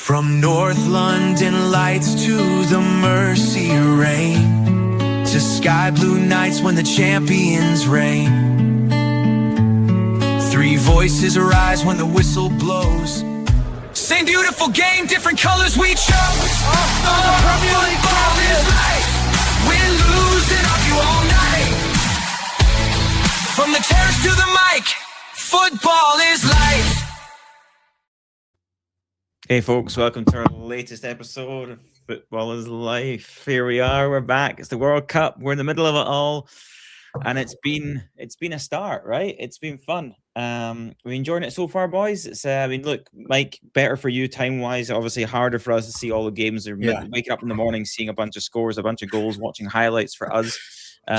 From North London lights to the Mersey rain, to sky blue nights when the champions reign. Three voices rise when the whistle blows. Same beautiful game, different colors we chose. Football is life. Win, lose, and argue all night. From the terrace to the mic, football is life. Hey folks, welcome to our latest episode of Football is Life. Here we are, we're back. It's the World Cup, we're in the middle of it all, and it's been a start, right? It's been fun. We enjoying it so far, boys. It's look, Mike, better for you time-wise, obviously harder for us to see all the games. Waking up in the morning, seeing a bunch of scores, a bunch of goals, watching highlights for us.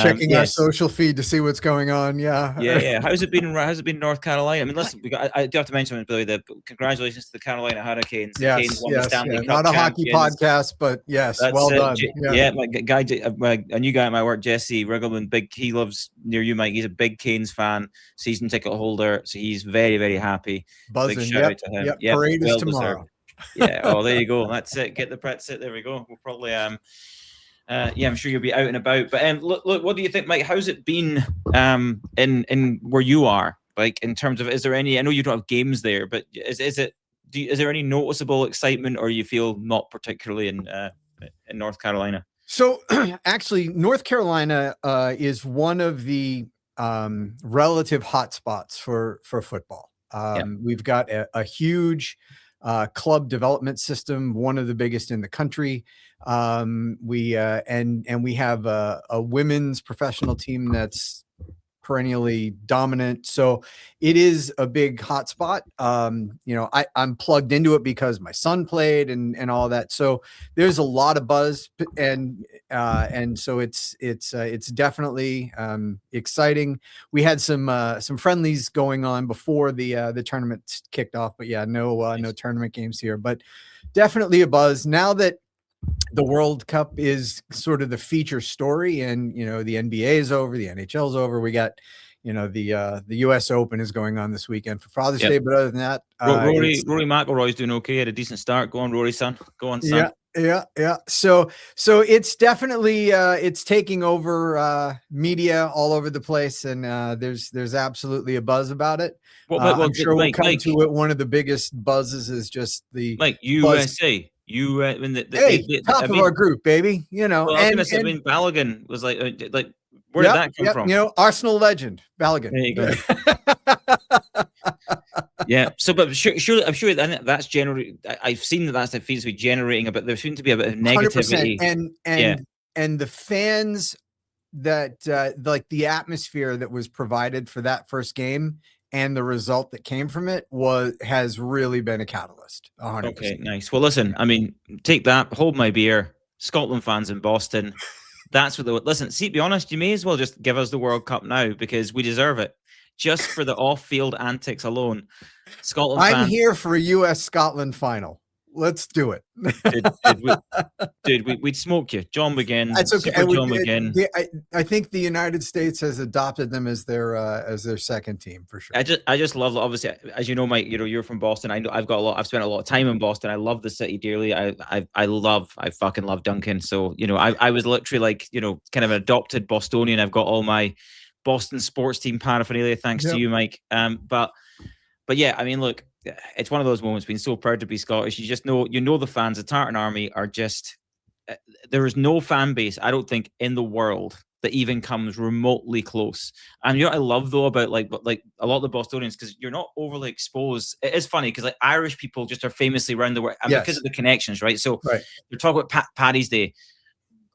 Checking our social feed to see what's going on. Yeah. How's it been in North Carolina? I mean, listen, I do have to mention, Billy, the congratulations to the Carolina Hurricanes. Yes, Canes won the Stanley Cup. Not a hockey podcast, but yes, well done. A new guy at my work, Jesse Riggleman, he lives near you, Mike. He's a big Canes fan, season ticket holder, so he's very, very happy. Buzzing. Big shout out to him. Yep. Parade is tomorrow. There you go. That's it. Get the Preds it. There we go. We'll probably I'm sure you'll be out and about. But look, what do you think, Mike? How's it been in where you are? Like in terms of, is there any? I know you don't have games there, but is there any noticeable excitement, or you feel not particularly in North Carolina? So actually, North Carolina is one of the relative hotspots for football. We've got a huge club development system, one of the biggest in the country. We have a women's professional team that's perennially dominant. So it is a big hotspot. I'm plugged into it because my son played and all that. So there's a lot of buzz and so it's definitely exciting. We had some friendlies going on before the tournament kicked off, but no tournament games here, but definitely a buzz now that the World Cup is sort of the feature story, and the NBA is over, the NHL is over. We got the US Open is going on this weekend for Father's Day, but other than that, Rory McIlroy's doing okay. Had a decent start. Go on, Rory, son. Go on, son. Yeah. So it's definitely it's taking over media all over the place, and there's absolutely a buzz about it. I'm sure we'll come to it. One of the biggest buzzes is just the USA. Top of our group, baby. Balogun was like where did that come from? Arsenal legend Balogun. There you go. Yeah. So, but surely, I'm sure that's generally. I've seen that seems to be generating a bit. There seems to be a bit of negativity, and the fans that like the atmosphere that was provided for that first game and the result that came from it has really been a catalyst. 100%. Okay, nice. Well, listen, I mean, take that, hold my beer. Scotland fans in Boston. That's what listen, see, to be honest, you may as well just give us the World Cup now because we deserve it. Just for the off-field antics alone. Scotland I'm here for a US-Scotland final. Let's do it. We'd smoke you. John McGinn. That's okay. John McGinn. I think the United States has adopted them as their second team for sure. I just love, obviously, as you know, Mike, you're from Boston. I know I've spent a lot of time in Boston. I love the city dearly. I fucking love Duncan. So, I was literally kind of an adopted Bostonian. I've got all my Boston sports team paraphernalia thanks to you, Mike. But yeah, I mean, look, it's one of those moments, being so proud to be Scottish. You just know, the fans, the Tartan Army are just, there is no fan base, I don't think, in the world that even comes remotely close. And what I love though about like a lot of the Bostonians, because you're not overly exposed. It is funny because Irish people just are famously around the world because of the connections, right? So you're talking about Paddy's Day.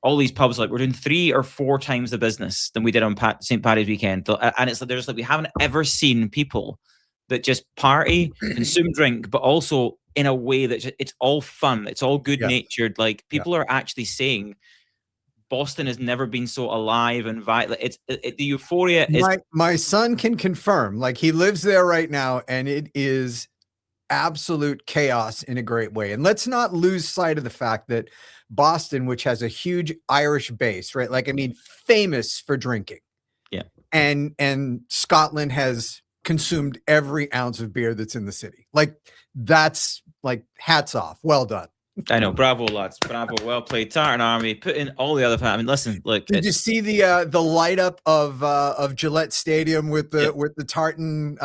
All these pubs, we're doing 3 or 4 times the business than we did on St. Paddy's weekend. And it's there's we haven't ever seen people that just party, consume drink, but also in a way that it's all fun. It's all good natured. People are actually saying Boston has never been so alive and vital. The euphoria is. My son can confirm, he lives there right now, and it is absolute chaos in a great way. And let's not lose sight of the fact that Boston, which has a huge Irish base, right? Famous for drinking. Yeah. And Scotland has consumed every ounce of beer that's in the city. That's like hats off. Well done. I know, bravo lads, bravo, well played. Tartan Army, put in all the other. I mean, listen, look. Did you see the light up of Gillette Stadium with the tartan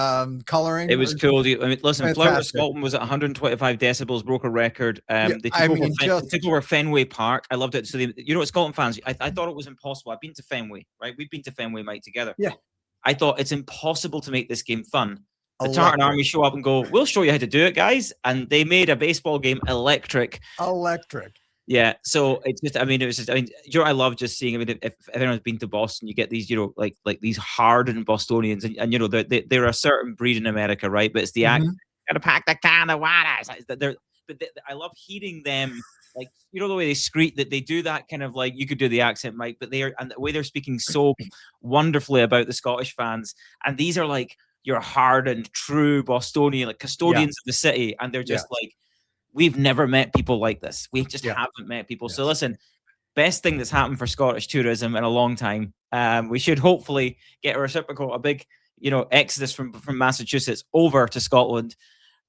coloring? It was cool. I mean, listen, Flower of Scotland was at 125 decibels, broke a record. They took over Fenway Park. I loved it. So what, Scotland fans, I thought it was impossible. I've been to Fenway, right? We've been to Fenway, Mike, together. Yeah. I thought it's impossible to make this game fun. The Tartan Army show up and go, we'll show you how to do it, guys. And they made a baseball game electric. Yeah. So it's just, I mean, you know what I love just seeing, I mean, if anyone's been to Boston, you get these, you know, like these hardened Bostonians and you know, they're a certain breed in America, right? But it's the act, gotta pack the can of water. I love hearing them. Like, you know, the way they screech, that they do that kind of like, you could do the accent, Mike, but and the way they're speaking so wonderfully about the Scottish fans. And these are like, your hardened, true Bostonian, like custodians of the city, and they're just like, we've never met people like this. We just haven't met people. So listen, best thing that's happened for Scottish tourism in a long time. We should hopefully get a reciprocal, a big, you know, exodus from Massachusetts over to Scotland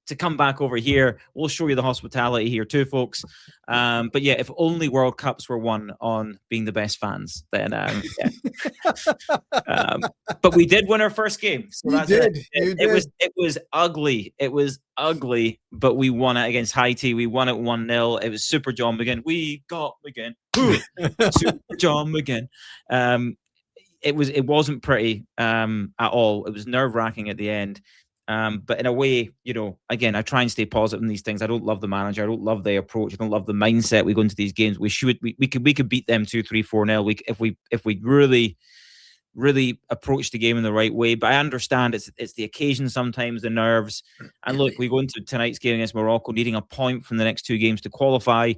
to come back over here. We'll show you the hospitality here too, folks. But yeah, if only World Cups were won on being the best fans, then but we did win our first game. So that's it. It was ugly. It was ugly, but we won it against Haiti. We won it 1-0. It was Super John McGinn. We got McGinn. Super John McGinn. It wasn't pretty at all. It was nerve-wracking at the end. But in a way, you know, again, I try and stay positive in these things. I don't love the manager. I don't love the approach. I don't love the mindset we go into these games. We could beat them 2-3, 4-0. If we really approach the game in the right way. But I understand it's the occasion sometimes, the nerves. And look, we go into tonight's game against Morocco needing a point from the next two games to qualify,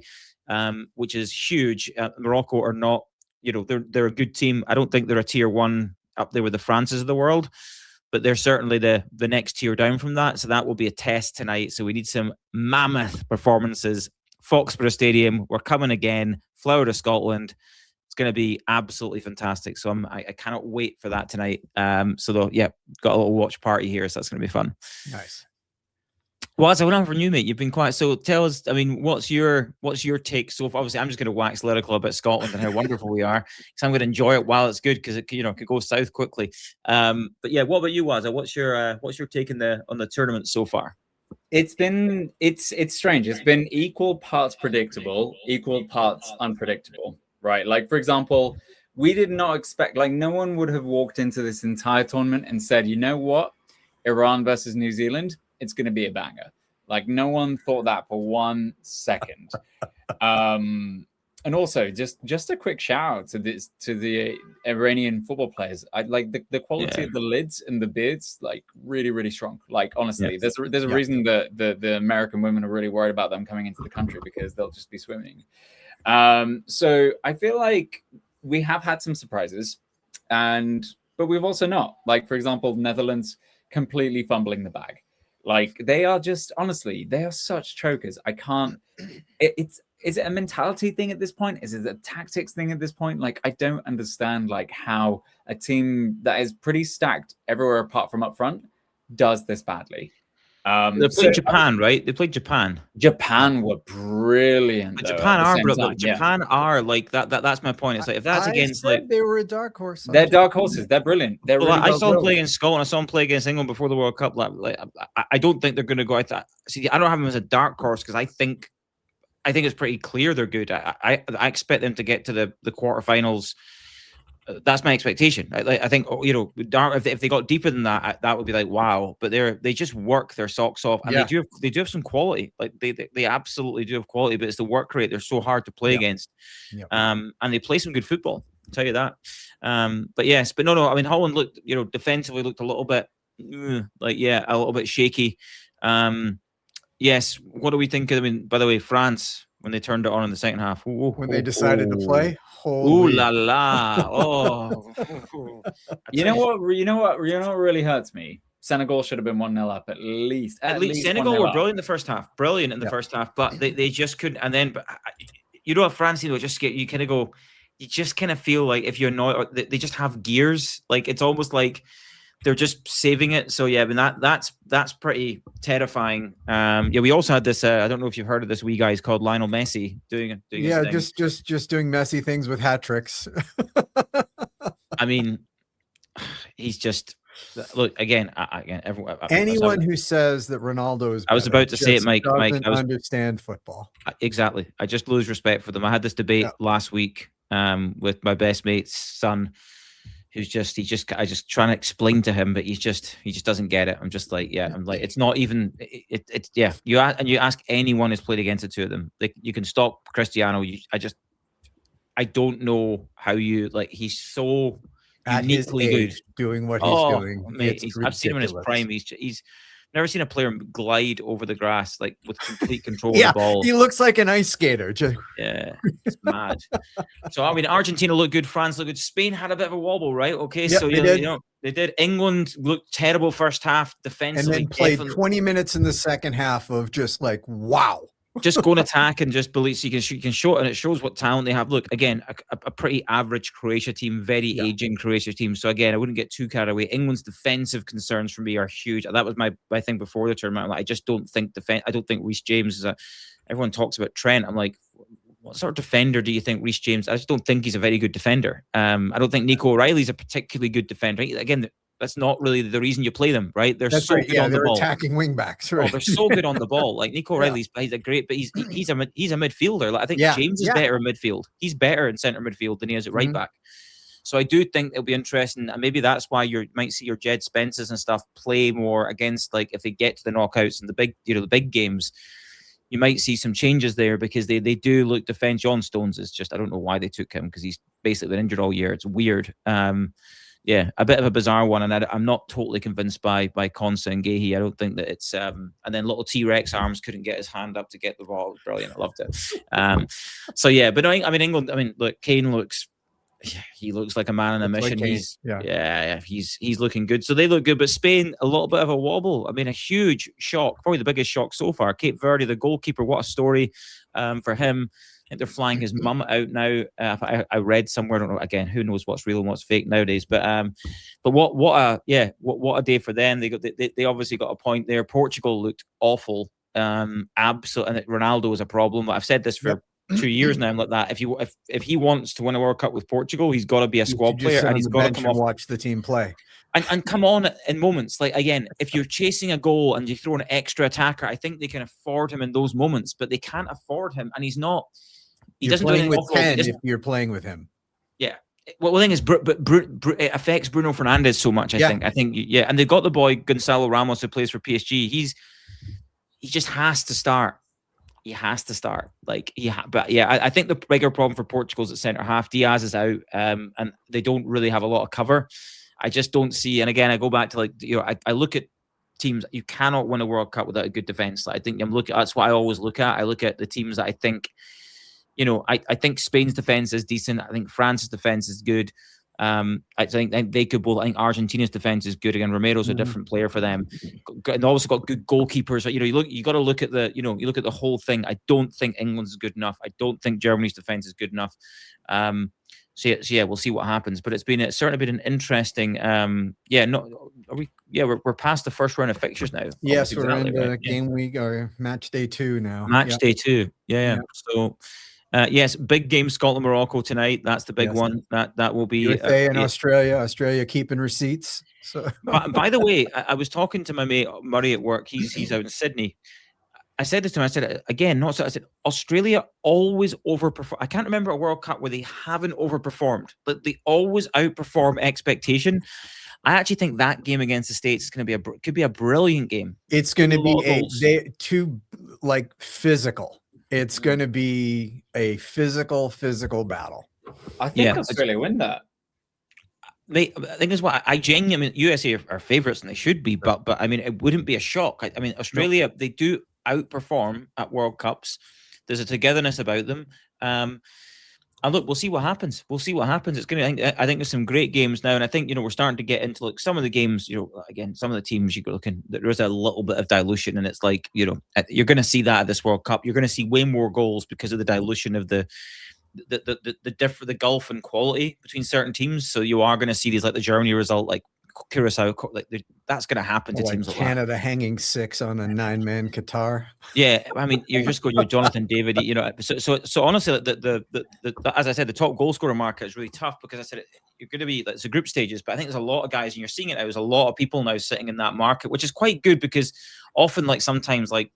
which is huge. Morocco are not, you know, they're a good team. I don't think they're a tier one up there with the Frances of the world, but they're certainly the next tier down from that. So that will be a test tonight. So we need some mammoth performances. Foxborough Stadium, we're coming again. Flower of Scotland. It's going to be absolutely fantastic. So I cannot wait for that tonight. So got a little watch party here. So that's going to be fun. Nice. Wazza, what for you, mate? You've been quiet. So tell us, I mean, what's your take? So obviously I'm just going to wax lyrical about Scotland and how wonderful we are. So I'm going to enjoy it while it's good because it, you know, could go south quickly. But yeah, what about you, Wazza? What's your take on the tournament so far? It's strange. It's been equal parts predictable, equal parts unpredictable, right? Like, for example, we did not expect, like, no one would have walked into this entire tournament and said, you know what, Iran versus New Zealand, it's going to be a banger. Like, no one thought that for 1 second. And also, just a quick shout out to the Iranian football players. I like the quality of the lids and the beards, like really, really strong. Like, honestly, there's a reason that the American women are really worried about them coming into the country, because they'll just be swimming. So I feel like we have had some surprises, but we've also not. Like, for example, Netherlands completely fumbling the bag. Like, they are just, honestly, they are such chokers. I can't. Is it a mentality thing at this point? Is it a tactics thing at this point? Like, I don't understand, like, how a team that is pretty stacked everywhere apart from up front does this badly. They played Japan, right? They played Japan. Japan were brilliant. But Japan are, bro. Japan are like that. That's my point. It's like, if that's against, like, they were a dark horse. They're dark horses. They're brilliant. They're really I saw them play against Scotland. I saw them play against England before the World Cup. Like I don't think they're going to go out that. See, I don't have them as a dark horse because I think it's pretty clear they're good. I expect them to get to the quarterfinals. That's my expectation. I think, you know, if they got deeper than that, that would be like, wow. But they just work their socks off, and they do have some quality. Like they absolutely do have quality. But it's the work rate. They're so hard to play against. And they play some good football. I'll tell you that. But no. I mean, Holland looked, you know, defensively looked a little bit a little bit shaky. Yes. What do we think? I mean, by the way, France, when they turned it on in the second half, when they decided to play. Ooh la la! Oh, you know what really hurts me? Senegal should have been 1-0 up at least. At least Senegal were brilliant in the first half. Brilliant in the first half, but they just couldn't. And then, you know, France, you know, just get you kind of go. You just kind of feel like if you're not, they just have gears. Like, it's almost like they're just saving it. So yeah, I mean that's pretty terrifying. Yeah, we also had this. I don't know if you've heard of this wee guy called Lionel Messi doing Yeah, his thing. just doing messy things with hat tricks. I mean, he's just look again. Everyone, Anyone who says that Ronaldo is better I was about to say it, Mike. doesn't understand football. Exactly. I just lose respect for them. I had this debate last week with my best mate's son, who's I just trying to explain to him, but he just doesn't get it. I'm just like, I'm like, it's not even it's you ask anyone who's played against the two of them, like, you can stop Cristiano. I don't know how you, like, he's so at uniquely his age, good doing what he's doing. Mate, I've seen him in his prime. He's never seen a player glide over the grass like with complete control of the ball. He looks like an ice skater. Yeah, it's mad. So I mean, Argentina looked good, France looked good. Spain had a bit of a wobble, right? Okay, yep, so they did. England looked terrible first half defensively, and then played 20 minutes in the second half of just like, wow. Just go and attack and just believe, so you can show it, and it shows what talent they have. Look, again, a pretty average Croatia team, very aging Croatia team. So again, I wouldn't get too carried away. England's defensive concerns for me are huge. That was my thing before the tournament. I just don't think I don't think Reece James is everyone talks about Trent. I'm like, what sort of defender do you think Reece James? I just don't think he's a very good defender. I don't think Nico O'Reilly's a particularly good defender. Again, that's not really the reason you play them, right? They're so good on the ball. Attacking wing backs, right? Oh, they're so good on the ball. Like Nico O'Reilly's, he's a great, but he's a midfielder. Like, I think James is better in midfield. He's better in centre midfield than he is at right back. So I do think it'll be interesting, and maybe that's why you might see your Jed Spencers and stuff play more against, like, if they get to the knockouts and the big games. You might see some changes there because they do look defense. John Stones is just, I don't know why they took him, because he's basically been injured all year. It's weird. A bit of a bizarre one, and I'm not totally convinced by Konsa and Gahey. I don't think that it's and then little T-Rex arms couldn't get his hand up to get the ball. It was brilliant. I loved it. But I mean, England. I mean, look, Kane looks. He looks like a man on a mission. Like he's looking good. So they look good, but Spain, a little bit of a wobble. I mean, a huge shock, probably the biggest shock so far. Cape Verde, the goalkeeper, what a story for him. I think they're flying his mum out now. I read somewhere, I don't know. Again, who knows what's real and what's fake nowadays? But what a day for them. They obviously got a point there. Portugal looked awful. Absolutely, and Ronaldo was a problem. I've said this for 2 years now. Like that, if he wants to win a World Cup with Portugal, he's got to be a squad player, and he's got to come off, watch the team play, and come on in moments. Like, again, if you're chasing a goal and you throw an extra attacker, I think they can afford him in those moments, but they can't afford him, and he's not. He doesn't do anything with 10 if you're playing with him. Yeah. Well, the thing is, it affects Bruno Fernandes so much. I think, and they got the boy Gonzalo Ramos who plays for PSG. He just has to start. He has to start. I think the bigger problem for Portugal is at centre half. Diaz is out, and they don't really have a lot of cover. I just don't see. And again, I go back to I look at teams. You cannot win a World Cup without a good defense. I think that's what I always look at. I look at the teams that I think. I think Spain's defense is decent. I think France's defense is good. I think they could both. I think Argentina's defense is good. Again, Romero's a different player for them, and also got good goalkeepers. You got to look at you look at the whole thing. I don't think England's is good enough. I don't think Germany's defense is good enough. We'll see what happens. But it's certainly been an interesting. We're past the first round of fixtures now. Yes, we're in game week or match day 2 now. Day 2. Yeah. So. Yes, big game Scotland Morocco tonight. That's the big one. That will be USA and Australia keeping receipts. So by the way, I was talking to my mate Murray at work. He's out in Sydney. I said this to him. I said again, I said Australia always overperform. I can't remember a World Cup where they haven't overperformed, but they always outperform expectation. I actually think that game against the States is going to could be a brilliant game. It's going to be too physical. It's going to be a physical battle. I think Australia win that. I think is what I genuinely. USA are favourites and they should be, but I mean, it wouldn't be a shock. I mean, Australia they do outperform at World Cups. There's a togetherness about them. And look, we'll see what happens. It's going to. I think there's some great games now, and I think we're starting to get into some of the games. Again, some of the teams you're looking. There is a little bit of dilution, and it's like you're going to see that at this World Cup. You're going to see way more goals because of the dilution of the gulf in quality between certain teams. So you are going to see these like the Germany result, like Curacao, like that's going to happen to teams like that. Canada hanging 6 on a 9-man Qatar. Yeah, I mean, you're just going, Jonathan David, so honestly, the as I said, the top goal scorer market is really tough because I said you're going to be, it's a group stages, but I think there's a lot of guys, and you're seeing it now, there's a lot of people now sitting in that market, which is quite good because often, like sometimes, like,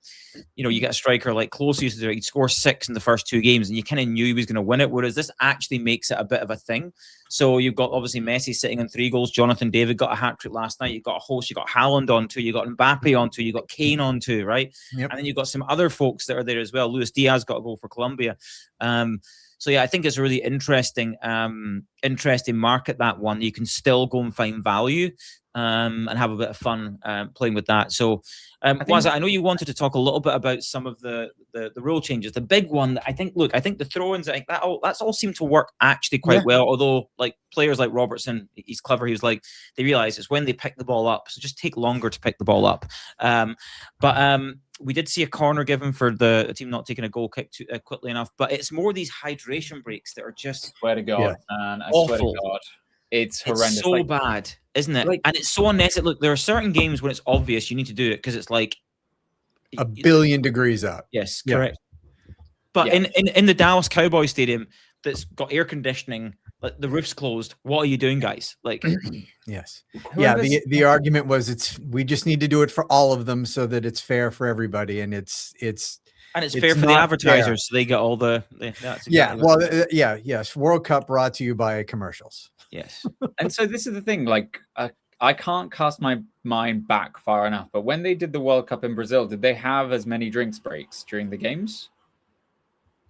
you get a striker like Close used to do it, he'd score 6 in the first 2 games, and you kind of knew he was going to win it, whereas this actually makes it a bit of a thing. So you've got obviously Messi sitting on 3 goals, Jonathan David got a hat-trick last night, you've got a host, you've got Haaland on 2, you've got Mbappe on 2, you've got Kane on 2, right? Yep. And then you've got some other folks that are there as well. Luis Diaz got a goal for Colombia. So yeah, I think it's a really interesting market, that one. You can still go and find value and have a bit of fun playing with that. So Wazza, I know you wanted to talk a little bit about some of the rule changes. The big one, I think the throw-ins, I think that's all seemed to work actually quite well. Although, like, players like Robertson, he's clever. He was like, they realize it's when they pick the ball up, so just take longer to pick the ball up. But we did see a corner given for the team not taking a goal kick quickly enough. But it's more these hydration breaks that are just, I swear to God, man, I awful. swear to God. It's horrendous. It's so bad, isn't it? And it's so unnecessary. Look, there are certain games when it's obvious you need to do it because it's like a billion degrees out. Yes, correct. But in the Dallas Cowboys Stadium that's got air conditioning, like the roof's closed, what are you doing, guys? Like, yes, the argument was we just need to do it for all of them so that it's fair for everybody, and it's fair for the advertisers, so they get all the yes. World Cup brought to you by commercials. Yes. And so this is the thing, like, I can't cast my mind back far enough, but when they did the World Cup in Brazil, did they have as many drinks breaks during the games?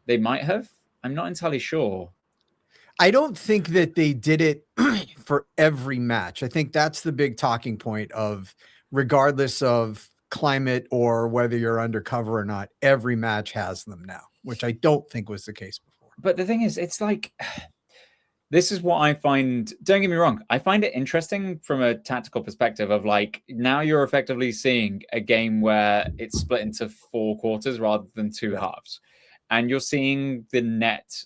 They might have. I'm not entirely sure. I don't think that they did it for every match. I think that's the big talking point of, regardless of climate or whether you're undercover or not, every match has them now, which I don't think was the case before. But the thing is, it's like, this is what I find, don't get me wrong, I find it interesting from a tactical perspective of, like, now you're effectively seeing a game where it's split into 4 quarters rather than 2 halves. And you're seeing the net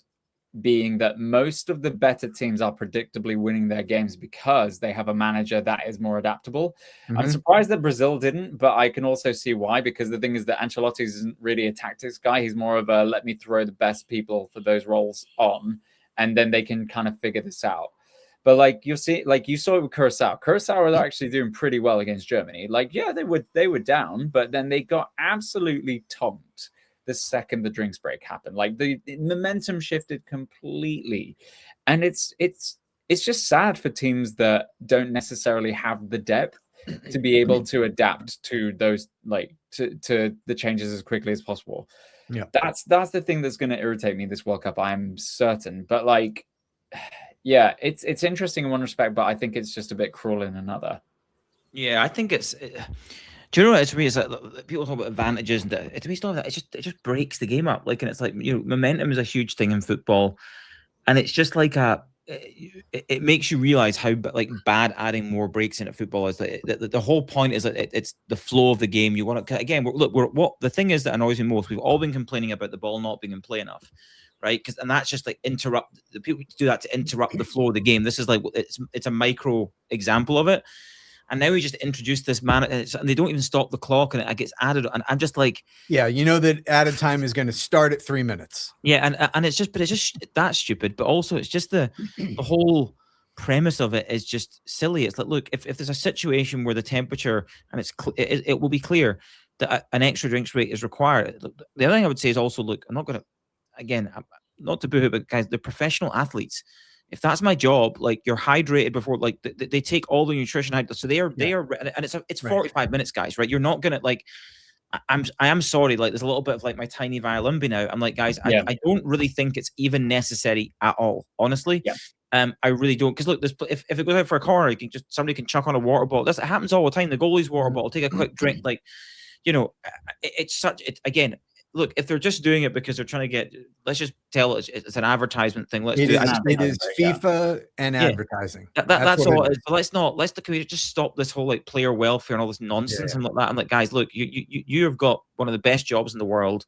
being that most of the better teams are predictably winning their games because they have a manager that is more adaptable. I'm surprised that Brazil didn't, but I can also see why, because the thing is that Ancelotti isn't really a tactics guy. He's more of a, let me throw the best people for those roles on, and then they can kind of figure this out. But like you see, like you saw it with Curacao. Curacao are actually doing pretty well against Germany. Like, yeah, they were down, but then they got absolutely tonked the second the drinks break happened. Like, the momentum shifted completely. And it's just sad for teams that don't necessarily have the depth to be able to adapt to those, like, to the changes as quickly as possible. Yeah, that's the thing that's going to irritate me this World Cup, I'm certain. But, like, yeah, it's interesting in one respect, but I think it's just a bit cruel in another. Yeah, I think it's. Do you know what it's for me? It's like people talk about advantages, and to me, stuff like that. It just breaks the game up. Like, and it's like, momentum is a huge thing in football, and it's just like it makes you realize how, like, bad adding more breaks into football is. Like, the whole point is that it's the flow of the game. You want to, again, what the thing is that annoys me most. We've all been complaining about the ball not being in play enough, right? And that's just like the people do that to interrupt the flow of the game. This is like it's a micro example of it. And now we just introduced this man, and they don't even stop the clock, and it gets added. And I'm just like, yeah, that added time is going to start at 3 minutes. Yeah, and it's just that's stupid. But also, it's just the whole premise of it is just silly. It's like, look, if there's a situation where the temperature, and it will be clear that an extra drinks break is required. The other thing I would say is also, look, I'm not going to, again, not to boo-hoo, but guys, they're professional athletes. If that's my job, like, you're hydrated before, like, they take all the nutrition out, so they are, and it's 45 minutes, guys, right? You're not gonna, like, I am sorry, like, there's a little bit of, like, my tiny violin being out. I'm like, guys, I don't really think it's even necessary at all, honestly. I really don't, because look, if it goes out for a corner, somebody can chuck on a water bottle. It happens all the time. The goalie's water bottle, take a quick drink, like, again. Look, if they're just doing it because they're trying to get, let's just tell it's an advertisement thing. Let's do it. It is FIFA and advertising. That's all it is. But can we just stop this whole, like, player welfare and all this nonsense and like that? I'm like, guys, look, you have got one of the best jobs in the world.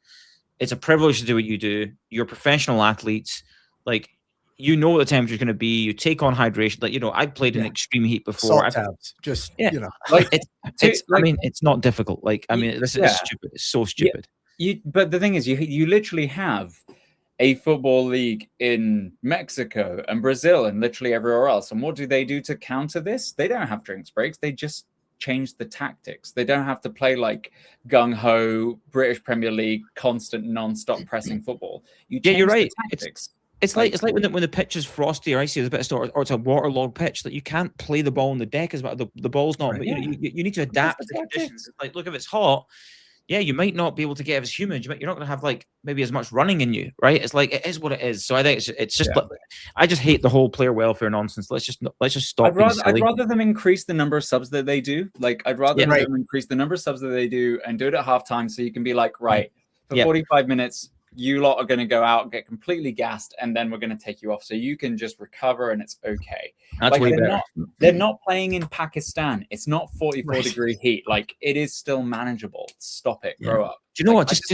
It's a privilege to do what you do. You're professional athletes. Like, you know what the temperature is going to be. You take on hydration. Like, you know, I played in extreme heat before. Salt tabs, just Yeah. you know, like it's I mean, it's not difficult. Like, I mean, this is Yeah. stupid. It's so stupid. But the thing is, you literally have a football league in Mexico and Brazil and literally everywhere else. And what do they do to counter this? They don't have drinks breaks. They just change the tactics. They don't have to play like gung-ho British Premier League constant non-stop pressing football. Yeah, you're right. The tactics. It's like when the pitch is frosty or icy, there's a bit of storm, or it's a waterlogged pitch that you can't play the ball on the deck as well. The ball's not, but you need to adapt to the conditions. It's like, look, if it's hot, yeah, you might not be able to get as humid. You're not going to have like maybe as much running in you, right? It's like, it is what it is. So I think it's just I just hate the whole player welfare nonsense. Let's just stop. I'd rather them increase the number of subs that they do. Like, I'd rather them increase the number of subs that they do and do it at halftime, so you can be like, right, for 45 minutes, you lot are going to go out and get completely gassed, and then we're going to take you off, so you can just recover and it's okay. That's way better. They're not playing in Pakistan. It's not 44-degree heat. Like, it is still manageable. Stop it. Grow up. Do you know what? Just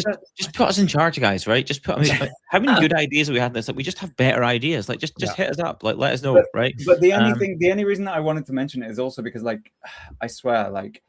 put us in charge, guys. Right? Just put. I mean, like, how many good ideas have we had? This, like, we just have better ideas. Like, just hit us up. Like, let us know. Right? But the only reason that I wanted to mention it is also because, like, I swear, like,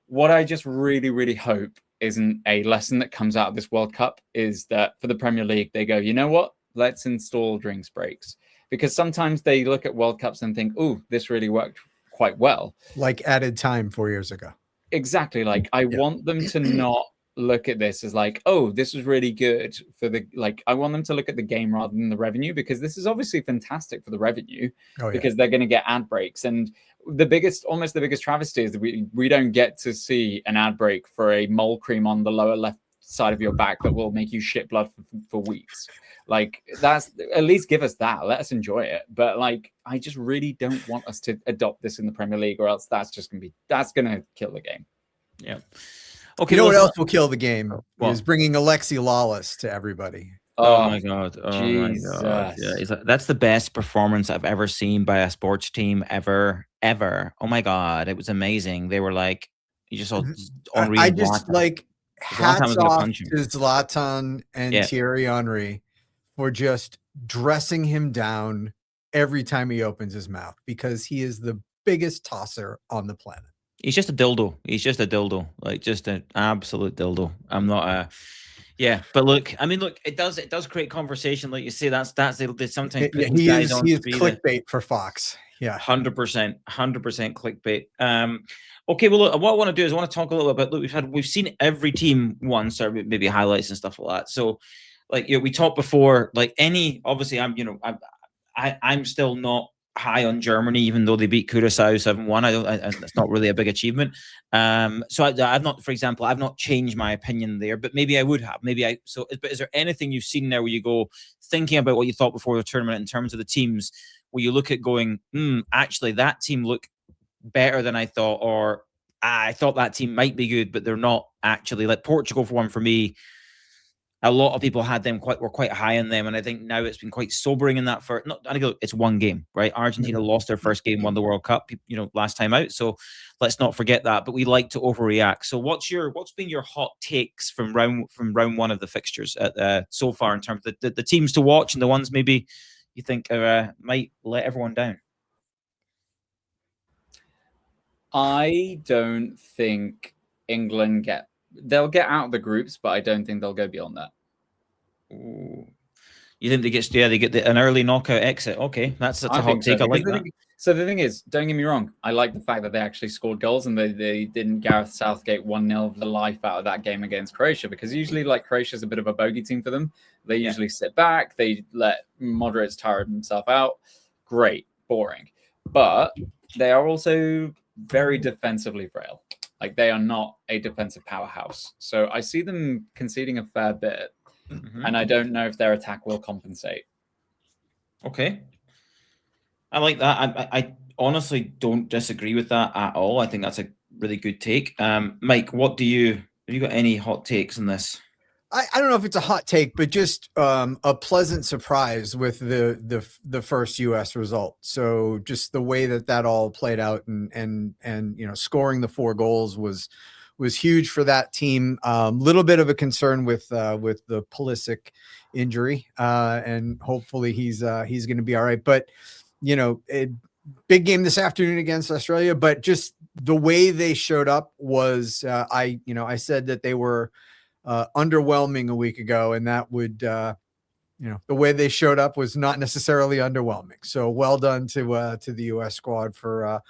what I just really, really hope isn't a lesson that comes out of this World Cup is that for the Premier League, they go, you know what? Let's install drinks breaks. Because sometimes they look at World Cups and think, oh, this really worked quite well. Like added time 4 years ago. Exactly. Like, I want them to not look at this as like, oh, this was really good for the, like, I want them to look at the game rather than the revenue, because this is obviously fantastic for the revenue because they're going to get ad breaks. And almost the biggest travesty is that we don't get to see an ad break for a mole cream on the lower left side of your back that will make you shit blood for weeks. Like, that's, at least give us that. Let us enjoy it. But like, I just really don't want us to adopt this in the Premier League, or else that's going to kill the game. Yeah. Okay. You know what else will kill the game is bringing Alexi Lawless to everybody. Oh my god! Oh Jesus. my god! Yeah, that's the best performance I've ever seen by a sports team ever. Oh my god! It was amazing. They were like, you just saw Henry. I just like hats off to Zlatan and Thierry Henry for just dressing him down every time he opens his mouth, because he is the biggest tosser on the planet. He's just a dildo. Like, just an absolute dildo. I'm not a. Yeah, but look, I mean, it does create conversation, like you say. That's they sometimes put these guys on. He is clickbait for Fox. Yeah, 100% clickbait. Okay, well, look, what I want to do is I want to talk a little bit about. Look, we've seen every team once, or maybe highlights and stuff like that. So, like, we talked before, like, obviously, I'm still not high on Germany, even though they beat Curaçao 7-1. That's not really a big achievement. So I've not, for example, I've not changed my opinion there, but maybe I would have. But is there anything you've seen there where you go, thinking about what you thought before the tournament in terms of the teams, where you look at going, actually that team looked better than I thought, or I thought that team might be good, but they're not actually. Like Portugal, for one, for me, a lot of people had them were quite high on them, and I think now it's been quite sobering in that. It's one game, right? Argentina lost their first game, won the World Cup, last time out. So let's not forget that. But we like to overreact. So what's been your hot takes from round one of the fixtures so far, in terms of the teams to watch and the ones maybe you think might let everyone down? I don't think England they'll get out of the groups, but I don't think they'll go beyond that. Ooh. You think they get an early knockout exit? Okay, that's a hot take. I like that. So the thing is, don't get me wrong, I like the fact that they actually scored goals and they didn't Gareth Southgate 1-0 the life out of that game against Croatia, because usually, like, Croatia's a bit of a bogey team for them. They usually sit back, they let Modric tire himself out. Great, boring. But they are also very defensively frail. Like, they are not a defensive powerhouse. So I see them conceding a fair bit, and I don't know if their attack will compensate. Okay. I like that. I honestly don't disagree with that at all. I think that's a really good take. Mike, have you got any hot takes on this? I don't know if it's a hot take, but just a pleasant surprise with the first U.S. result. So just the way that all played out, and scoring the 4 goals was was huge for that team. Little bit of a concern with the Pulisic injury, and hopefully he's going to be all right. But big game this afternoon against Australia. But just the way they showed up was, I said that they were underwhelming a week ago, and that would. The way they showed up was not necessarily underwhelming. So well done to the U.S. squad for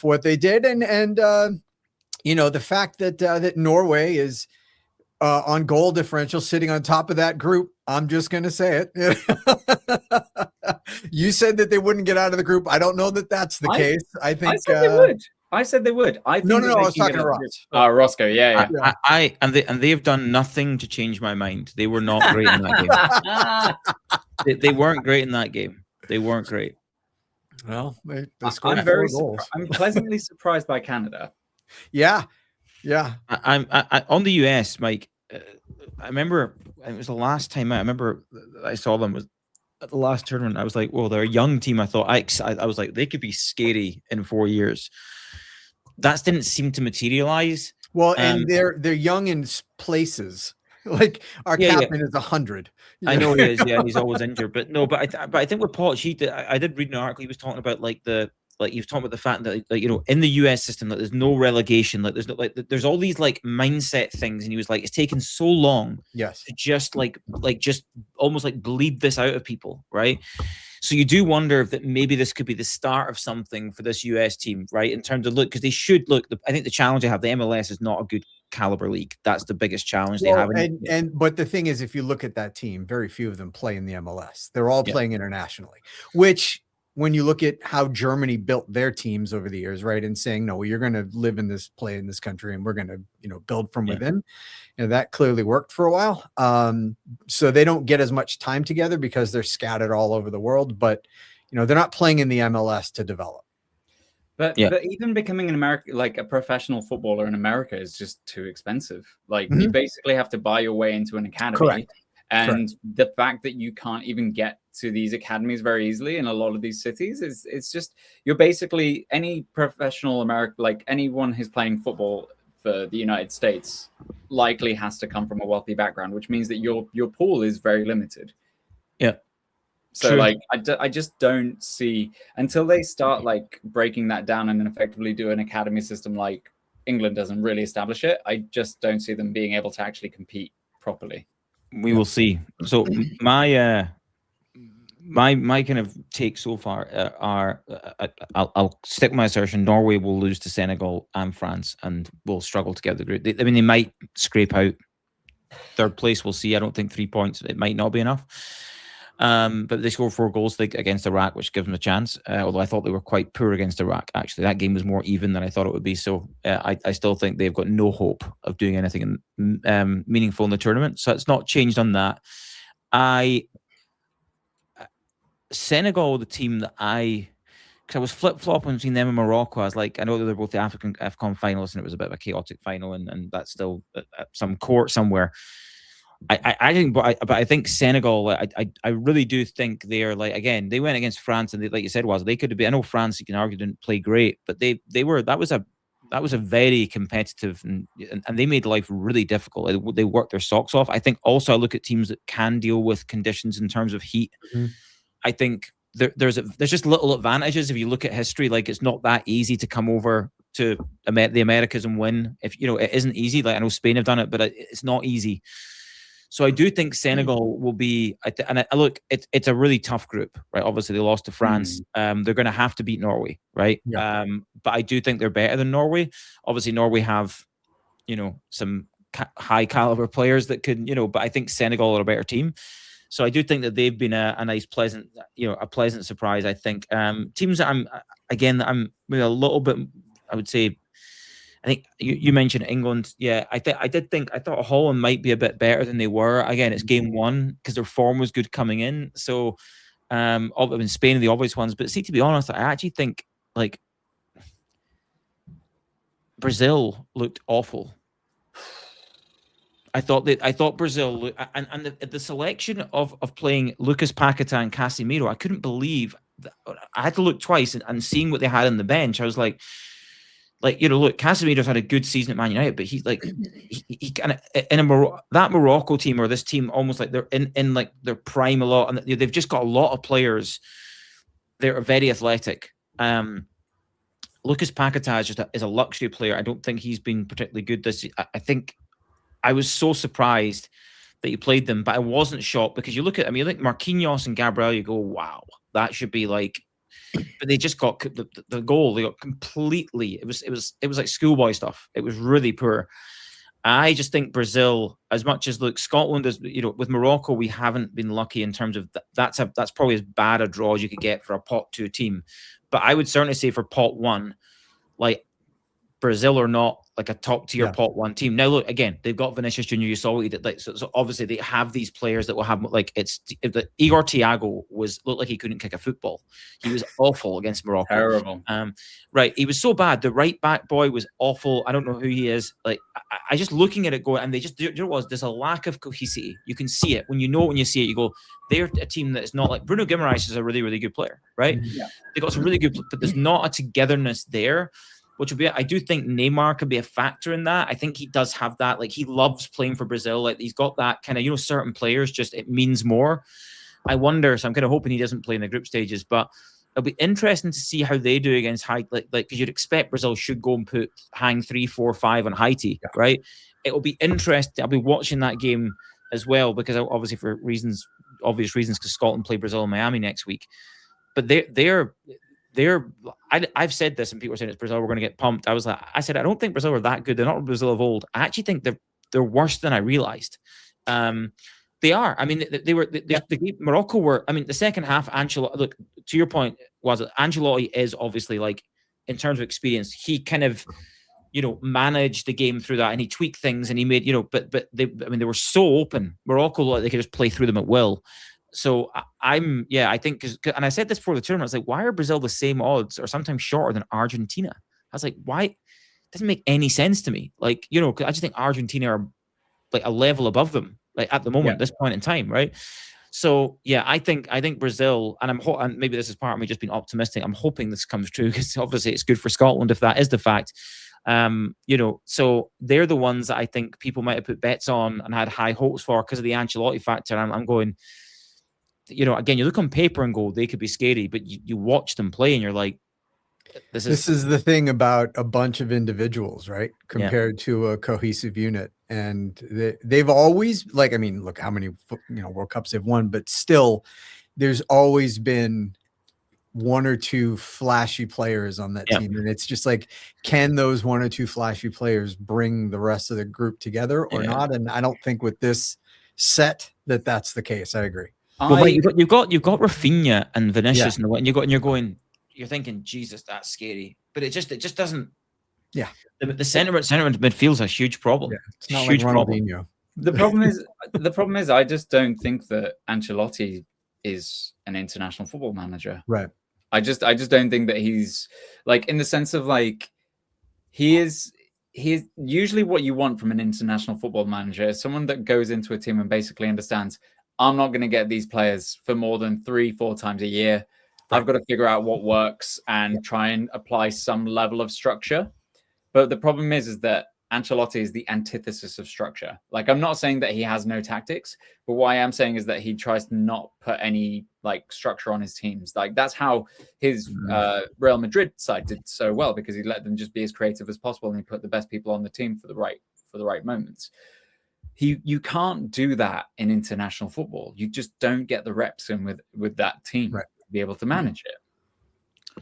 what they did, and the fact that Norway is on goal differential, sitting on top of that group. I'm just going to say it. You said that they wouldn't get out of the group. I don't know that that's the case. I think I said they would. I said they would. I think no. I was talking to Ross. Roscoe. Yeah. They've done nothing to change my mind. They were not great in that game. They weren't great in that game. They weren't great. Well, they I'm very. I'm pleasantly surprised by Canada. Yeah. I'm on the US, Mike. I remember it was the last time I remember I saw them was at the last tournament. I was like, well, they're a young team. I thought I was like, they could be scary in 4 years. That didn't seem to materialize. Well, and they're young in places. Like our captain is 100. I know he is. Yeah, he's always injured. But no, but I think with Polish, I did read an article. He was talking about he was talking about the fact that in the US system, there's no relegation, there's all these mindset things, and he was like, it's taken so long, yes, to just just almost bleed this out of people, right? So you do wonder if that maybe this could be the start of something for this US team, right? In terms of because they should I think the challenge they have, the MLS is not a good caliber league. That's the biggest challenge they have. But the thing is, if you look at that team, very few of them play in the MLS. They're all playing internationally, which, when you look at how Germany built their teams over the years, right, and saying, no, you're going to live in this, play in this country, and we're going to, build from within, that clearly worked for a while. So they don't get as much time together because they're scattered all over the world, but, they're not playing in the MLS to develop. But even becoming a professional footballer in America is just too expensive. You basically have to buy your way into an academy. Correct. And the fact that you can't even get to these academies very easily in a lot of these cities it's just, you're basically, any professional anyone who's playing football for the United States likely has to come from a wealthy background, which means that your pool is very limited. Yeah. So True. I just don't see, until they start breaking that down and then effectively do an academy system like England doesn't really establish it, I just don't see them being able to actually compete properly. We will see. So my kind of take so far are I'll stick with my assertion. Norway will lose to Senegal and France, and will struggle to get the group. They might scrape out third place. We'll see. I don't think 3 points. It might not be enough. But they scored 4 goals against Iraq, which gives them a chance. Although I thought they were quite poor against Iraq. Actually, that game was more even than I thought it would be. So I still think they've got no hope of doing anything meaningful in the tournament. So it's not changed on that. Senegal, the team that because I was flip-flopping between them and Morocco. I was like, I know that they're both the AFCON finalists, and it was a bit of a chaotic final, and that's still at some court somewhere. I think Senegal. I really do think they're again. They went against France, and like you said, they could have been. I know France, you can argue, didn't play great, but they were. That was a very competitive, and they made life really difficult. They worked their socks off. I think also I look at teams that can deal with conditions in terms of heat. Mm-hmm. I think there's just little advantages if you look at history. It's not that easy to come over to the Americas and win. If it isn't easy. I know Spain have done it, but it's not easy. So I do think Senegal will be, look, it's a really tough group, right? Obviously, they lost to France. They're going to have to beat Norway, right? Yeah. But I do think they're better than Norway. Obviously, Norway have, some high caliber players that could, but I think Senegal are a better team. So I do think that they've been a nice, pleasant, a pleasant surprise. I think teams that I'm maybe a little bit, I would say. I think you mentioned England. Yeah, I thought Holland might be a bit better than they were. Again, it's game one because their form was good coming in. So, in Spain are the obvious ones. But see, to be honest, I actually think Brazil looked awful. I thought Brazil and the selection of playing Lucas Paquetá and Casemiro, I couldn't believe that. I had to look twice and seeing what they had on the bench. I was like, Like, look, Casemiro's had a good season at Man United, but he's like, he kind of in that Morocco team or this team, almost like they're in like their prime a lot, and they've just got a lot of players that are very athletic. Lucas Paquetá is a luxury player. I don't think he's been particularly good this. I think I was so surprised that he played them, but I wasn't shocked because you look at, I mean, like Marquinhos and Gabriel, you go, wow, that should be like. But they just got the goal. They got completely. It was like schoolboy stuff. It was really poor. I just think Brazil, as much as look, Scotland is, with Morocco, we haven't been lucky in terms of that's probably as bad a draw as you could get for a pot 2 team. But I would certainly say for pot 1, like Brazil are not like a top tier pot 1 team. Now look, again, they've got Vinicius Junior. You saw what he did. Like, so obviously they have these players that will have like Igor Thiago looked like he couldn't kick a football. He was awful against Morocco. Terrible. Right. He was so bad. The right back boy was awful. I don't know who he is. Like I just looking at it going, and they just there's a lack of cohesivity. You can see it when you see it. You go, they're a team that is not like Bruno Guimaraes is a really, really good player, right? Yeah. They got some really good, but there's not a togetherness there. Which would be, I do think Neymar could be a factor in that. I think he does have that. Like, he loves playing for Brazil. Like, he's got that kind of, certain players just, it means more. I wonder, so I'm kind of hoping he doesn't play in the group stages, but it'll be interesting to see how they do against Haiti. Like, because you'd expect Brazil should go and hang 3, 4, 5 on Haiti, right? It'll be interesting. I'll be watching that game as well, because obviously for obvious reasons, because Scotland play Brazil in Miami next week. But I've said this and people are saying it's Brazil, we're going to get pumped. I said, I don't think Brazil are that good. They're not Brazil of old. I actually think they're worse than I realized. They are. I mean, Morocco were, I mean, the second half, Ancelotti, look, to your point, Ancelotti is obviously like, in terms of experience, he kind of, managed the game through that and he tweaked things and he made, but they were so open. Morocco, like, they could just play through them at will. So I think, and I said this before the tournament, I was like, why are Brazil the same odds or sometimes shorter than Argentina? I was like, why? It doesn't make any sense to me. Like, I just think Argentina are like a level above them, like at the moment, this point in time, right? So I think Brazil, and maybe this is part of me just being optimistic. I'm hoping this comes true because obviously it's good for Scotland if that is the fact. So they're the ones that I think people might have put bets on and had high hopes for because of the Ancelotti factor. And I'm going, again, you look on paper and go, they could be scary, but you watch them play and you're like, this is the thing about a bunch of individuals, right? Compared to a cohesive unit. And they've always, like, I mean, look how many, World Cups they've won, but still there's always been one or two flashy players on that team. And it's just like, can those one or two flashy players bring the rest of the group together or not? And I don't think with this set that's the case. I agree. Well, you've got Rafinha and Vinicius and you're thinking, Jesus, that's scary. But it just doesn't. Yeah, the centre midfield is a huge problem. Yeah, it's not huge like Ronaldinho. The problem is, I just don't think that Ancelotti is an international football manager. Right. I just don't think that he's like, in the sense of like, he's usually what you want from an international football manager is someone that goes into a team and basically understands, I'm not going to get these players for more than 3-4 times a year. Right. I've got to figure out what works and try and apply some level of structure. But the problem is that Ancelotti is the antithesis of structure. Like, I'm not saying that he has no tactics, but what I am saying is that he tries to not put any like structure on his teams. Like, that's how his Real Madrid side did so well, because he let them just be as creative as possible and he put the best people on the team for the right moments. You can't do that in international football. You just don't get the reps in with that team to be able to manage it.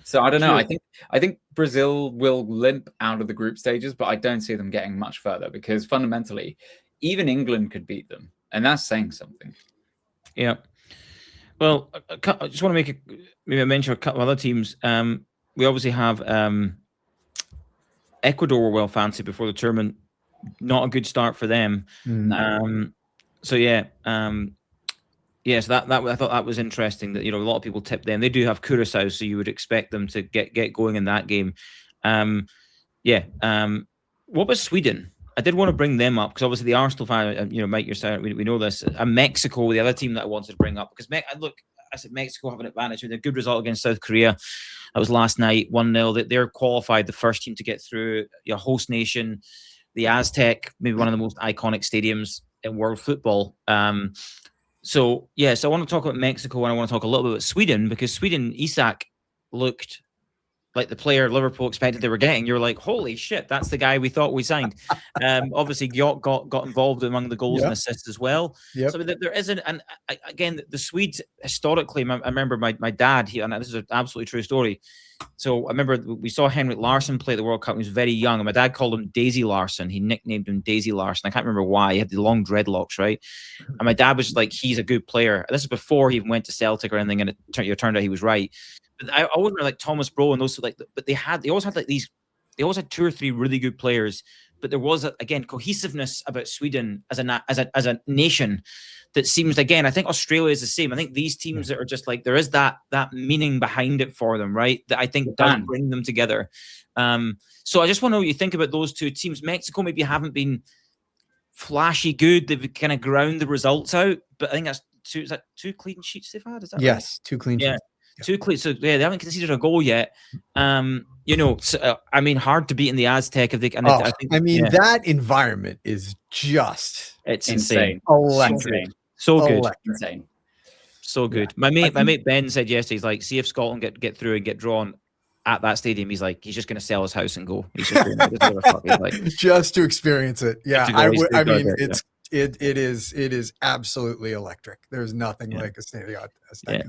So I don't know. I think Brazil will limp out of the group stages, but I don't see them getting much further because fundamentally, even England could beat them, and that's saying something. Yeah. Well, I just want to maybe I mention a couple of other teams. We obviously have Ecuador were well fancied before the tournament. Not a good start for them. So that I thought that was interesting that a lot of people tipped them. They do have Curacao, so you would expect them to get going in that game. What was Sweden? I did want to bring them up because obviously the Arsenal fan, Mike, you're saying we know this. And Mexico, the other team that I wanted to bring up because look, I said Mexico have an advantage with a good result against South Korea. That was last night, 1-0. They're qualified, the first team to get through. Your host nation, the Aztec, maybe one of the most iconic stadiums in world football. So I want to talk about Mexico, and I want to talk a little bit about Sweden, because Sweden, Isak looked like the player Liverpool expected they were getting. You're like, holy shit, that's the guy we thought we signed. Obviously, Gyok got involved among the goals and assists as well. Yep. So there isn't, and again, the Swedes historically, I remember my dad, and this is an absolutely true story. So I remember we saw Henrik Larsson play at the World Cup. He was very young, and my dad called him Daisy Larsson. He nicknamed him Daisy Larsson. I can't remember why. He had the long dreadlocks, right? And my dad was like, he's a good player. This is before he even went to Celtic or anything, and it turned out he was right. But I always remember like Thomas Bro and those, like, but they always had like these, they always had 2 or 3 really good players. But there was again cohesiveness about Sweden as a nation that seems, again, I think Australia is the same. I think these teams that are just like, there is that meaning behind it for them, right? That I think does bring them together. So I just want to know what you think about those 2 teams. Mexico maybe haven't been flashy good. They've kind of ground the results out, but I think that's 2 clean sheets they've had. Is that right? 2 clean sheets. 2 clean. So they haven't conceded a goal yet. I mean, hard to beat in the Aztec if they. And I think that environment is just insane. Electric. So good. Insane. So good. My mate Ben said yesterday, he's like, see if Scotland get through and get drawn at that stadium. He's like, he's just going to sell his house and go. He's just doing it. Like, just to experience it. Yeah, it is absolutely electric. There's nothing like a stadium.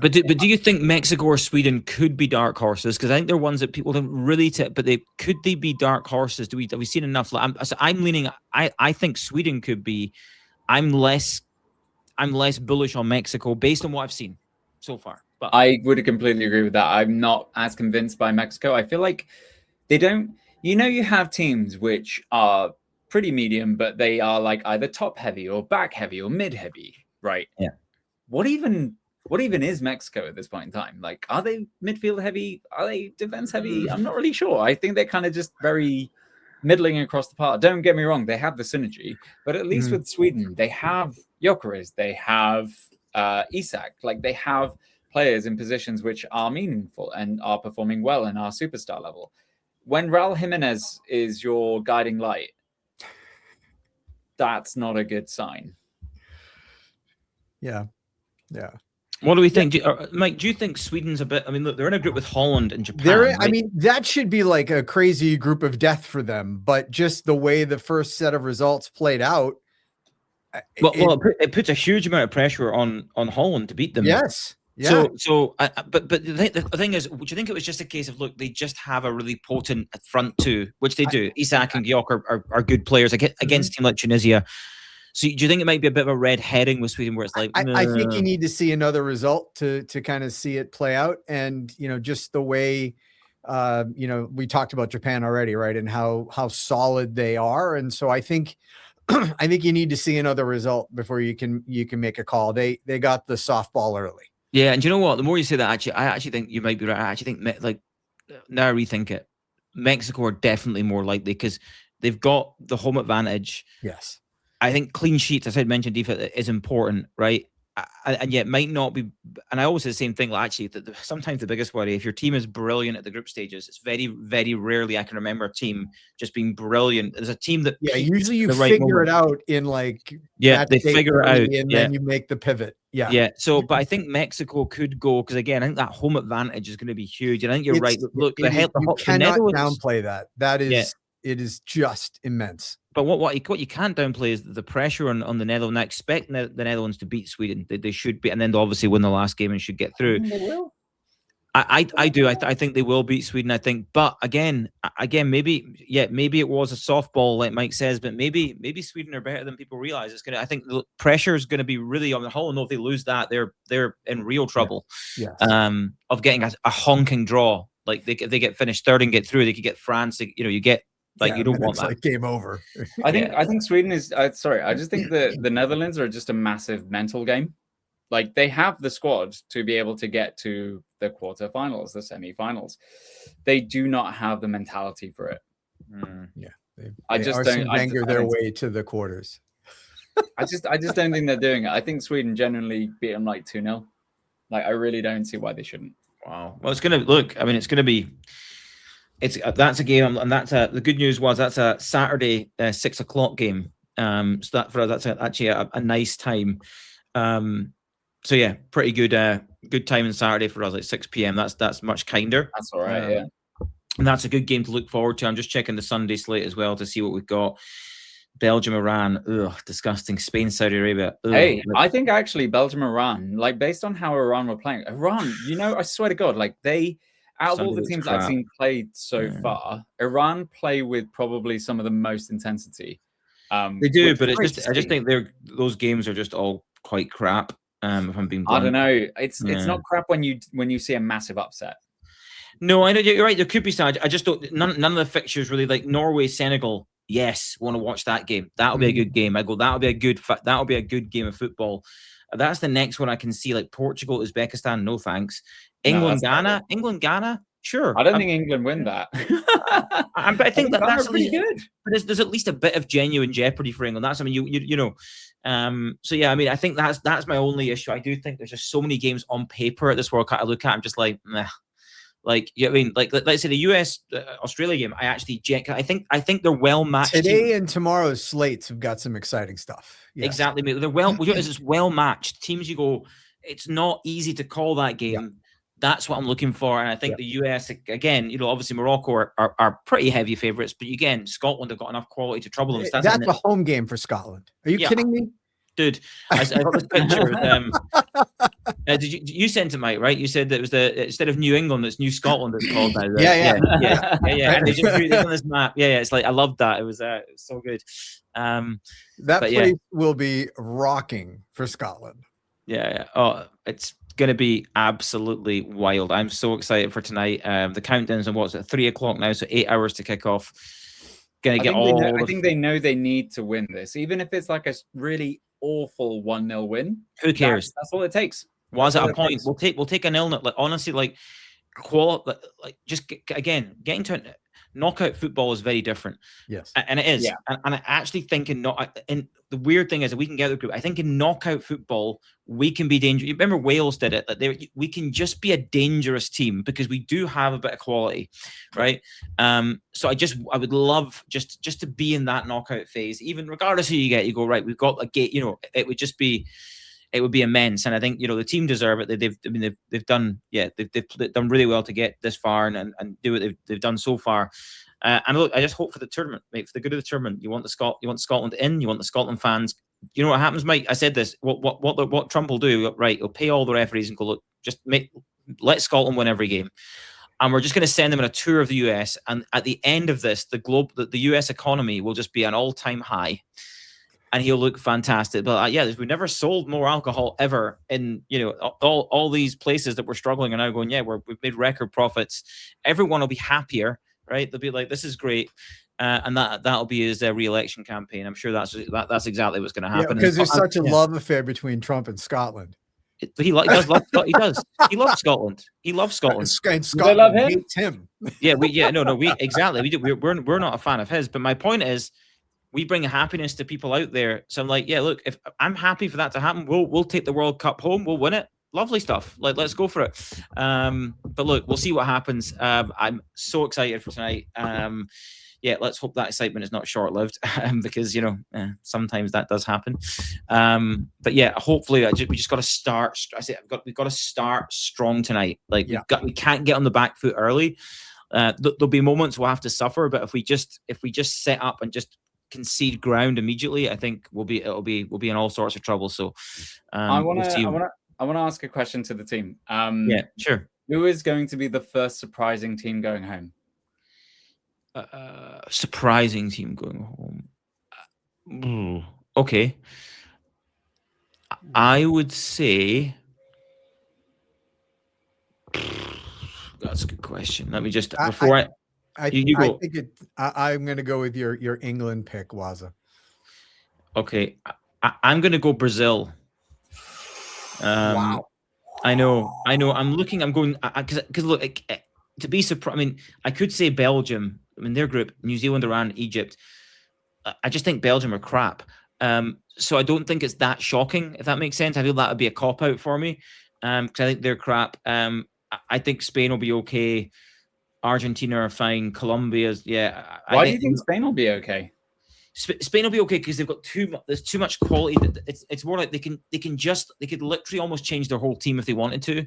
But do you think Mexico or Sweden could be dark horses? Because I think they're ones that people don't really but could they be dark horses? Have we seen enough? I'm leaning. I think Sweden could be. I'm less bullish on Mexico based on what I've seen so far. But I would completely agree with that. I'm not as convinced by Mexico. I feel like they don't. You have teams which are pretty medium, but they are like either top heavy or back heavy or mid heavy, right? Yeah. What even is Mexico at this point in time? Like, are they midfield heavy? Are they defense heavy? I'm not really sure. I think they're kind of just very middling across the park. Don't get me wrong, they have the synergy, but at least with Sweden, they have Gyökeres, they have Isak, like they have players in positions which are meaningful and are performing well and are superstar level. When Raul Jimenez is your guiding light, that's not a good sign. Yeah. What do we think? Mike, do you think Sweden's a bit? I mean, look, they're in a group with Holland and Japan. Right? I mean, that should be like a crazy group of death for them. But just the way the first set of results played out, it puts a huge amount of pressure on Holland to beat them. Yes. Yeah. But the thing is, would you think it was just a case of, look, they just have a really potent front 2, which they do. Isak and Gyök are good players against a team like Tunisia. So do you think it might be a bit of a red herring with Sweden, where it's like, I think you need to see another result to kind of see it play out, and just the way, we talked about Japan already, right, and how solid they are, and so I think you need to see another result before you can make a call. They got the softball early. Yeah, and do you know what? The more you say that, I actually think you might be right. I actually think, like, now I rethink it, Mexico are definitely more likely because they've got the home advantage. Yes. I think clean sheets, as I mentioned, defense is important, right? And yet might not be. And I always say the same thing. Like, actually, sometimes the biggest worry, if your team is brilliant at the group stages, it's very, very rarely I can remember a team just being brilliant. There's a team that usually you figure it out in like they figure it out, and then you make the pivot. Yeah. So, but I think Mexico could go, because again, I think that home advantage is going to be huge. And I think you're right. Look, you cannot downplay that. That is it is just immense. But what you can't downplay is the pressure on the Netherlands. I expect the Netherlands to beat Sweden. They should be, and then they'll obviously win the last game and should get through. They will. I do. I think they will beat Sweden. I think, but again, maybe it was a softball, like Mike says, but maybe Sweden are better than people realize. I think the pressure is going to be really on the whole. And if they lose that, they're in real trouble. Yes. Of getting a honking draw. Like if they get finished third and get through, they could get France. You get. Like, you don't want that. Like game over. I think Sweden is. Sorry, I just think the Netherlands are just a massive mental game. Like, they have the squad to be able to get to the quarterfinals, the semifinals. They do not have the mentality for it. Yeah, I just don't anger their way to the quarters. I just don't think they're doing it. I think Sweden genuinely beat them like 2-0. Like, I really don't see why they shouldn't. Wow. Well, it's going to look. I mean, it's going to be. That's a game, and the good news was that's a Saturday 6 o'clock game. So that for us, that's actually a nice time. So yeah, pretty good time on Saturday for us, like 6 p.m. That's much kinder. That's all right. Yeah. And that's a good game to look forward to. I'm just checking the Sunday slate as well to see what we've got. Belgium, Iran, disgusting. Spain, Saudi Arabia. Hey, I think actually Belgium, Iran, like based on how Iran were playing, Iran, I swear to God, like out of all the teams I've seen played so far, Iran play with probably some of the most intensity. They do, but I just think those games are just all quite crap. If I'm being blunt. I don't know. It's not crap when you see a massive upset. No, I know you're right. There could be some. I just don't. None of the fixtures really, like Norway, Senegal. Yes, want to watch that game. That'll be a good game. I go. That'll be a good game of football. That's the next one I can see. Like Portugal, Uzbekistan. No thanks. England, Ghana. Sure. I don't think England win that. But I think that's pretty good. But there's at least a bit of genuine jeopardy for England. That's, I mean, you know. So yeah, I mean, I think that's my only issue. I do think there's just so many games on paper at this World Cup I look at. I'm just like, nah. Like, I mean, like let's say the US Australia game. I think they're well matched. Today and tomorrow's slates have got some exciting stuff. Yes. Exactly, mate. They're well matched teams. You go, it's not easy to call that game. Yeah. That's what I'm looking for, and I think the US again. Obviously Morocco are pretty heavy favourites, but again, Scotland have got enough quality to trouble them. That's a home game for Scotland. Are you kidding me? Dude, I got this picture. Did you sent it, Mike? Right? You said that it was instead of New England, it's New Scotland. It's called now. Yeah. And they just drew it on this map. Yeah. It's like I loved that. It was so good. That place will be rocking for Scotland. Yeah. Oh, it's going to be absolutely wild. I'm so excited for tonight. The countdown's on 3 o'clock now, so 8 hours to kick off. I think they know they need to win this, even if it's like a really awful 1-0 win. Who cares? That's all it takes. Was it a point? We'll take a nil. Like honestly, like getting to knockout football is very different. Yes, and it is. Yeah. And I actually think and the weird thing is that we can get the group. I think in knockout football we can be dangerous. You remember Wales did it. That we can just be a dangerous team because we do have a bit of quality, right? So I would love just to be in that knockout phase, even regardless who you get. You go right. We've got a gate. It would just be. It would be immense, and I think the team deserve it. They've done really well to get this far and do what they've done so far. And look, I just hope for the tournament, mate, for the good of the tournament. You want Scotland in. You want the Scotland fans. You know what happens, Mike? I said this. What Trump will do, right? He'll pay all the referees and go, look, let Scotland win every game, and we're just going to send them on a tour of the US. And at the end of this, the US economy will just be an all-time high. And he'll look fantastic. But we've never sold more alcohol ever in all these places that we're struggling are now going. Yeah, we've made record profits. Everyone will be happier, right? They'll be like, this is great, and that'll be his re-election campaign. I'm sure that's exactly what's going to happen. Because there's such a love affair between Trump and Scotland. He loves Scotland. He loves Scotland. And Scotland hates him. We're not a fan of his. But my point is, we bring happiness to people out there. So I'm like, look, if I'm happy for that to happen, we'll take the World Cup home. We'll win it. Lovely stuff. Like, let's go for it. But look, we'll see what happens. I'm so excited for tonight. Let's hope that excitement is not short-lived because sometimes that does happen. But hopefully we just got to start. We've got to start strong tonight. Like we can't get on the back foot early. There'll be moments we'll have to suffer, but if we just set up and just concede ground immediately, I think we'll be in all sorts of trouble. So I want to ask a question to the team. Sure. Who is going to be the first surprising team going home? Surprising team going home. Okay. I would say that's a good question. Let me just I'm going to go with your England pick, Wazza. Okay, I'm going to go Brazil. Wow. I know. I'm going because look, to be surprised. I mean, I could say Belgium. I mean, their group: New Zealand, Iran, Egypt. I just think Belgium are crap. So I don't think it's that shocking, if that makes sense. I feel that would be a cop out for me. because I think they're crap. I think Spain will be okay. Argentina are fine. Colombia's Why do you think Spain will be okay? Spain will be okay because they've got there's too much quality. It's more like they could literally almost change their whole team if they wanted to,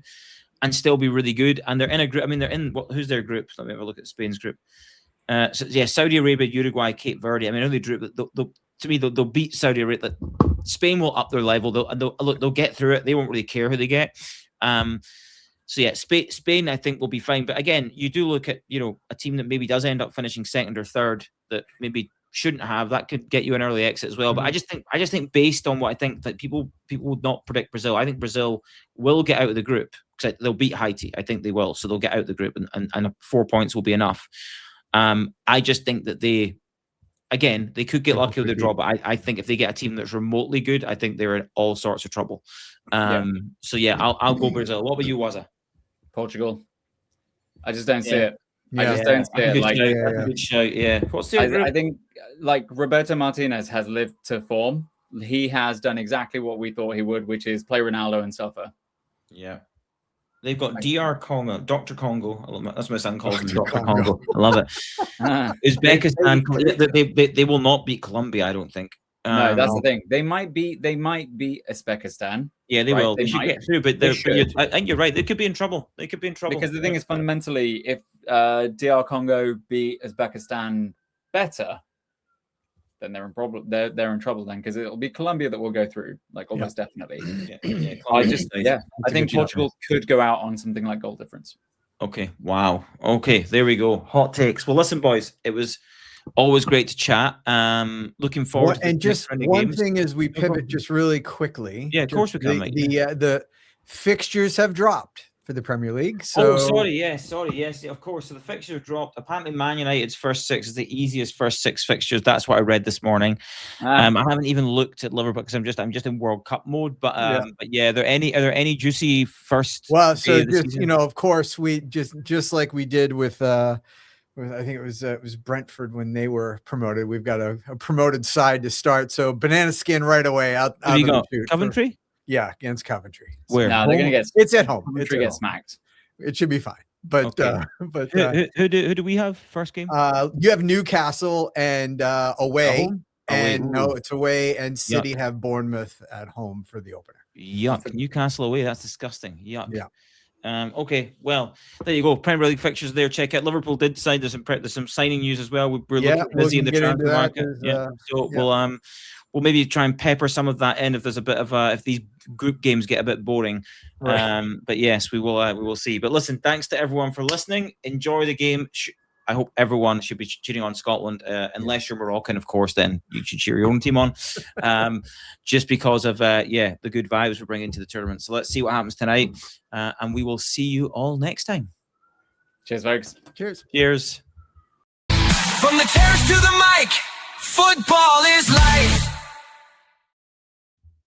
and still be really good. And they're in a group. I mean, they're in who's their group? Let me have a look at Spain's group. Saudi Arabia, Uruguay, Cape Verde. I mean, I know they drew, but they'll beat Saudi Arabia. Spain will up their level. They'll get through it. They won't really care who they get. Spain I think will be fine. But again, you do look at a team that maybe does end up finishing second or third that maybe shouldn't have. That could get you an early exit as well. But I just think based on what I think that people would not predict Brazil. I think Brazil will get out of the group because they'll beat Haiti. I think they will. So they'll get out of the group and 4 points will be enough. I just think that they could get lucky with the draw, but I think if they get a team that's remotely good, I think they're in all sorts of trouble. I'll go Brazil. What about you, Wazza? Portugal. I just don't see it. I just don't see it. Good shout. Yeah. What's the I think like Roberto Martinez has lived to form. He has done exactly what we thought he would, which is play Ronaldo and suffer. Yeah. They've got DR Congo, Dr. Congo. I love that. That's what my son calls him, Dr. Congo. I love it. Uzbekistan. They will not beat Colombia, I don't think. No, that's the thing. They might beat Uzbekistan. Yeah, they will. They should get through, but I think you're right. They could be in trouble. Because the thing is, fundamentally, if DR Congo beat Uzbekistan better, then they're in problem. They're in trouble then, because it'll be Colombia that will go through, like almost definitely. I think Portugal could go out on something like goal difference. Okay. Wow. Okay. There we go. Hot takes. Well, listen, boys. It was always great to chat. Looking forward. And just one thing as we pivot just really quickly. Yeah, of course we can. The fixtures have dropped for the Premier League. So Yes, of course. So the fixtures dropped. Apparently, Man United's first six is the easiest first six fixtures. That's what I read this morning. I haven't even looked at Liverpool because I'm just in World Cup mode. But are there any juicy first? Well, so just of course, we just like we did with I think it was Brentford when they were promoted. We've got a promoted side to start. So banana skin right away out of the chute. Coventry? Yeah, against Coventry. Where? No, they're going to get. It's at home. Coventry gets smacked. It should be fine. But who do we have first game? You have Newcastle and away. No, it's away. And City have Bournemouth at home for the opener. Yuck! Newcastle away. That's disgusting. Yuck. Yeah. Okay, well, there you go. Premier League fixtures there. Check out. Liverpool did sign. There's some signing news as well. We're looking busy in the transfer market. We'll maybe try and pepper some of that in if there's a bit of if these group games get a bit boring. Right. But yes, we will see. But listen, thanks to everyone for listening. Enjoy the game. I hope everyone should be cheering on Scotland, unless you're Moroccan, of course. Then you should cheer your own team on, just because of the good vibes we're bringing to the tournament. So let's see what happens tonight, and we will see you all next time. Cheers, folks. Cheers. From the terrace to the mic, football is life.